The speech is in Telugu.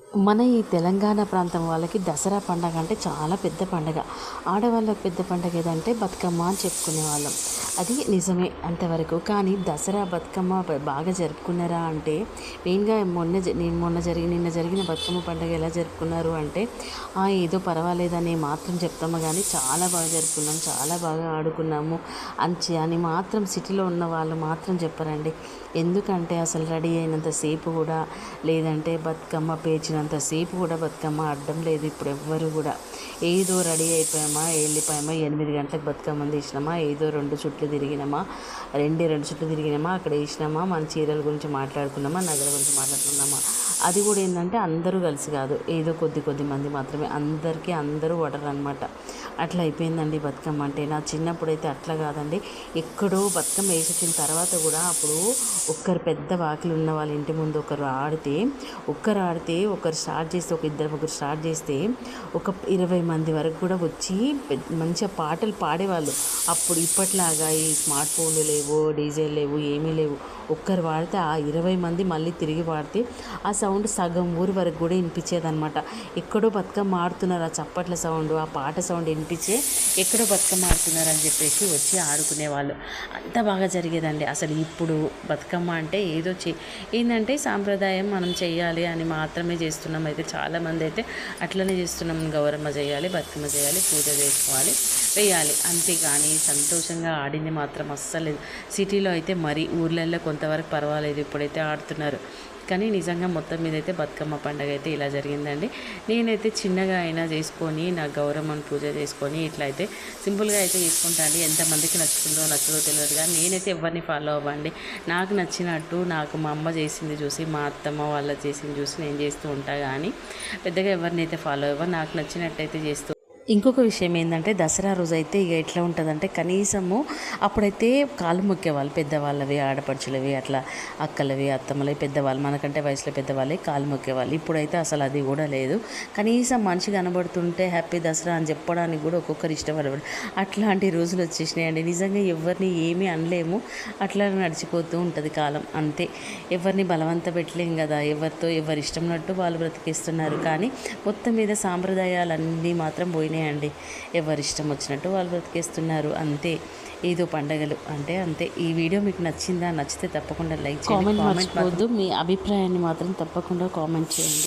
మన ఈ తెలంగాణ ప్రాంతం వాళ్ళకి దసరా పండగ అంటే చాలా పెద్ద పండగ. ఆడవాళ్ళకి పెద్ద పండగ ఏదంటే బతుకమ్మ అని చెప్పుకునేవాళ్ళం. అది నిజమే అంతవరకు. కానీ దసరా, బతుకమ్మ బాగా జరుపుకున్నారా అంటే మెయిన్‌గా నిన్న జరిగిన బతుకమ్మ పండగ ఎలా జరుపుకున్నారు అంటే ఏదో పర్వాలేదని మాత్రం చెప్తాము కానీ చాలా బాగా జరుపుకున్నాం, చాలా బాగా ఆడుకున్నాము అని మాత్రం సిటీలో ఉన్న వాళ్ళు మాత్రం చెప్పరండి. ఎందుకంటే అసలు రెడీ అయినంత సేపు కూడా, లేదంటే బతుకమ్మ పేర్చినంతసేపు కూడా బతుకమ్మ ఆడడం లేదు ఇప్పుడు ఎవ్వరు కూడా. ఏదో రెడీ అయిపోయామా, వెళ్ళిపోయామా, 8 గంటలకు బతుకమ్మని తీసినామా, ఏదో 2 చుట్లు తిరిగినామా, 2 చుట్లు తిరిగినామా, అక్కడ వేసినామా, మన చీరల గురించి మాట్లాడుకున్నామా, నగల గురించి మాట్లాడుకున్నామా. అది కూడా ఏంటంటే అందరూ కలిసి కాదు, ఏదో కొద్ది మంది మాత్రమే, అందరూ పడరు అనమాట. అట్లా అయిపోయిందండి బతుకమ్మ అంటే. నా చిన్నప్పుడైతే అట్లా కాదండి, ఎక్కడో బతుకమ్మ వేసొచ్చిన తర్వాత కూడా అప్పుడు ఒక్కరు పెద్ద వాకిలు ఉన్న వాళ్ళ ఇంటి ముందు ఒకరు ఆడితే ఒకరు స్టార్ట్ చేస్తే, ఒక ఇద్దరు ముగ్గురు స్టార్ట్ చేస్తే ఒక 20 మంది వరకు కూడా వచ్చి మంచిగా పాటలు పాడేవాళ్ళు. అప్పుడు ఇప్పట్లాగా ఈ స్మార్ట్ ఫోన్లు లేవు, డీజేలు లేవు, ఏమీ లేవు. ఒక్కరు పాడితే ఆ 20 మంది మళ్ళీ తిరిగి పాడితే ఆ సౌండ్ సగం ఊరు వరకు కూడా వినిపించేదనమాట. ఎక్కడో బతుకమ్మ ఆడుతున్నారు, ఆ చప్పట్ల సౌండ్, ఆ పాట సౌండ్ వినిపించే ఎక్కడో బతుకమ్మ ఆడుతున్నారు అని చెప్పేసి వచ్చి ఆడుకునేవాళ్ళు. అంత బాగా జరిగేదండి. అసలు ఇప్పుడు బతుకమ్మ అంటే ఏదో ఏంటంటే సాంప్రదాయం మనం చేయాలి అని మాత్రమే చేస్తున్నాం. అయితే చాలామంది అయితే అట్లనే చేస్తున్నాం, గౌరమ్మ చేయాలి, బతుకమ్మ చేయాలి, పూజ చేసుకోవాలి, వేయాలి, అంతేగాని సంతోషంగా ఆడింది మాత్రం అస్సలు. సిటీలో అయితే మరి ఊర్లలో కొంతవరకు పర్వాలేదు, ఇప్పుడైతే ఆడుతున్నారు. కానీ నిజంగా మొత్తం మీద అయితే బతుకమ్మ పండుగ అయితే ఇలా జరిగిందండి. నేనైతే చిన్నగా అయినా చేసుకొని నా గౌరమ్మను పూజ చేసుకొని ఇట్లా అయితే సింపుల్గా అయితే చేసుకుంటాను. ఎంతమందికి నచ్చదో తెలియదు కానీ నేనైతే ఎవరిని ఫాలో అవ్వండి. నాకు నచ్చినట్టు, నాకు మా అమ్మ చేసింది చూసి, మా అత్తమ్మ వాళ్ళ చేసింది చూసి నేను చేస్తూ ఉంటాను. కానీ పెద్దగా ఎవరినైతే ఫాలో అవ్వ, నాకు నచ్చినట్టయితే చేస్తూ. ఇంకొక విషయం ఏంటంటే దసరా రోజు అయితే ఇక ఎట్లా ఉంటుందంటే కనీసము అప్పుడైతే కాళ్ళు మొక్కేవాళ్ళు, పెద్దవాళ్ళవి, ఆడపడుచులవి, అట్లా అక్కలవి, అత్తమ్మలవి, పెద్దవాళ్ళు మనకంటే వయసులో పెద్దవాళ్ళే కాళ్ళు మొక్కేవాళ్ళు. ఇప్పుడైతే అసలు అది కూడా లేదు. కనీసం మనిషి కనబడుతుంటే హ్యాపీ దసరా అని చెప్పడానికి కూడా ఒక్కొక్కరు ఇష్టపడేవాడు. అట్లాంటి రోజులు వచ్చేసినాయండి. నిజంగా ఎవరిని ఏమీ అనలేము, అట్లా నడిచిపోతూ ఉంటుంది కాలం, అంతే. ఎవరిని బలవంత పెట్టలేం కదా, ఎవరి ఇష్టంనట్టు వాళ్ళు బ్రతికేస్తున్నారు. కానీ మొత్తం మీద సాంప్రదాయాలన్నీ మాత్రం పోయినాయి అండి. ఎవరి ఇష్టం వచ్చినట్టు వాళ్ళు బ్రతికేస్తున్నారు, అంతే. ఏదో పండగలు అంటే అంతే. ఈ వీడియో మీకు నచ్చిందా? నచ్చితే తప్పకుండా లైక్ చేయండి, కామెంట్ మర్చిపోవద్దు. మీ అభిప్రాయాన్ని మాత్రం తప్పకుండా కామెంట్ చేయండి.